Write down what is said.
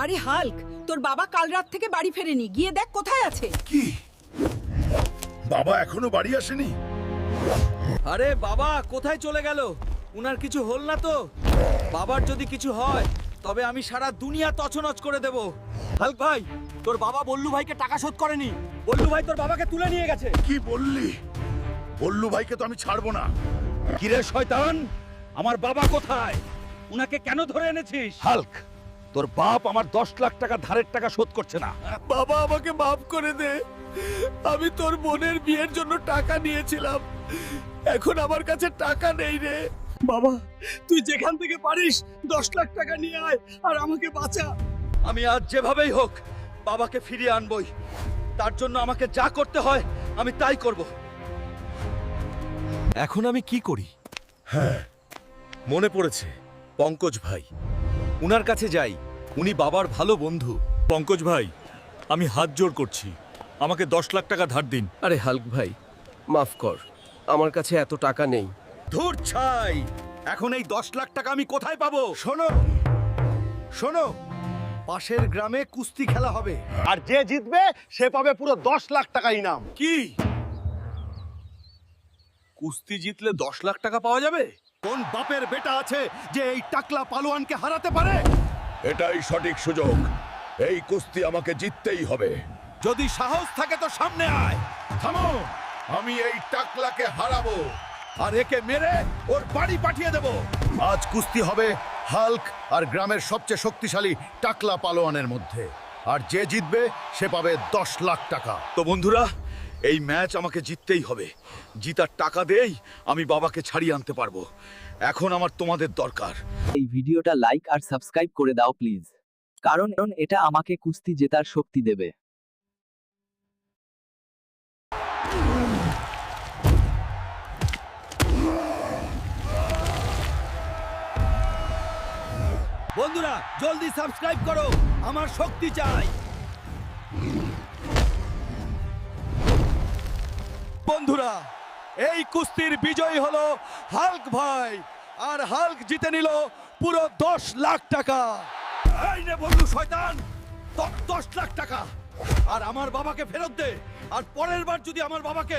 আরে হাল্ক, তোর বাবা কাল রাত থেকে বাড়ি ফেরেনি, গিয়ে দেখ কোথায় আছে। কি বাবা এখনো বাড়ি আসেনি? আরে বাবা কোথায় চলে গেল? উনার কিছু হল না তো? বাবার যদি কিছু হয় তবে আমি সারা দুনিয়া তছনছ করে দেব। হাল্ক ভাই, তোর বাবা বল্লু ভাইকে টাকা শোধ করেনি। বল্লু ভাই তোর বাবাকে তুলে নিয়ে গেছে। কি বললি? বল্লু ভাইকে তো আমি ছাড়বো না। কিরে শয়তান, আমার বাবা কোথায়? উনাকে কেন ধরে এনেছিস? হাল্ক, তোর বাপ আমার 10 লাখ টাকা ধারের টাকা শোধ করছে না। বাবা আমাকে মাফ করে দে। আমি তোর বোনের বিয়ের জন্য টাকা নিয়েছিলাম, এখন আমার কাছে টাকা নেই রে। বাবা, তুই যেখান থেকে পারিস 10 লাখ টাকা নিয়ে আয় আর আমাকে বাঁচা। আমি আজ যেভাবেই হোক বাবাকে ফিরিয়ে আনবই। তার জন্য আমাকে যা করতে হয় আমি তাই করব। এখন আমি কি করি? মনে পড়েছে পঙ্কজ ভাই, উনার কাছে যাই। উনি বাবার ভালো বন্ধু। পঙ্কজ ভাই, আমি হাত জোড় করছি, আমাকে 10 লাখ টাকা ধার দিন। আরে হাল্ক ভাই, মাফ কর, আমার কাছে এত টাকা নেই। ধুর ছাই, এখন এই 10 লাখ টাকা আমি কোথায় পাবো? শোনো শোনো, পাশের গ্রামে কুস্তি খেলা হবে। আর যে জিতবে সে পাবে পুরো 10 লাখ টাকা ইনাম। কি কুস্তি জিতলে 10 লাখ টাকা পাওয়া যাবে? কোন বাপের বেটা আছে যে এই টাকলা পালোয়ানকে হারাতে পারে? এটাই সঠিক সুযোগ। এই কুস্তি আমাকে জিততেই হবে। যদি সাহস থাকে তো সামনে আয়। থামো, আমি এই টাকলাকে হারাবো। আর একে মেরে ওর বাড়ি পাঠিয়ে দেব। আজ কুস্তি হবে হাল্ক আর গ্রামের সবচেয়ে শক্তিশালী টাকলা পালোয়ানের মধ্যে। আর যে জিতবে সে পাবে 10 লাখ টাকা। তো বন্ধুরা, এই ম্যাচ আমাকে জিততেই হবে। জিতার টাকা দেই আমি বাবাকে ছাড়িয়ে আনতে পারবো। এখন আমার তোমাদের দরকার। এই ভিডিওটা লাইক আর সাবস্ক্রাইব করে দাও প্লিজ, কারণ এটা আমাকে কুস্তি জেতার শক্তি দেবে। বন্ধুরা জলদি সাবস্ক্রাইব করো, আমার শক্তি চাই। বন্ধুরা, এই কুস্তির বিজয়ী হলো হাল্ক ভাই, আর হাল্ক জিতে নিল পুরো 10 লাখ টাকা। এই নে বন্ধু শয়তান, 10 লাখ টাকা। আর আমার বাবাকে ফেরত দে। আর পরের বার যদি আমার বাবাকে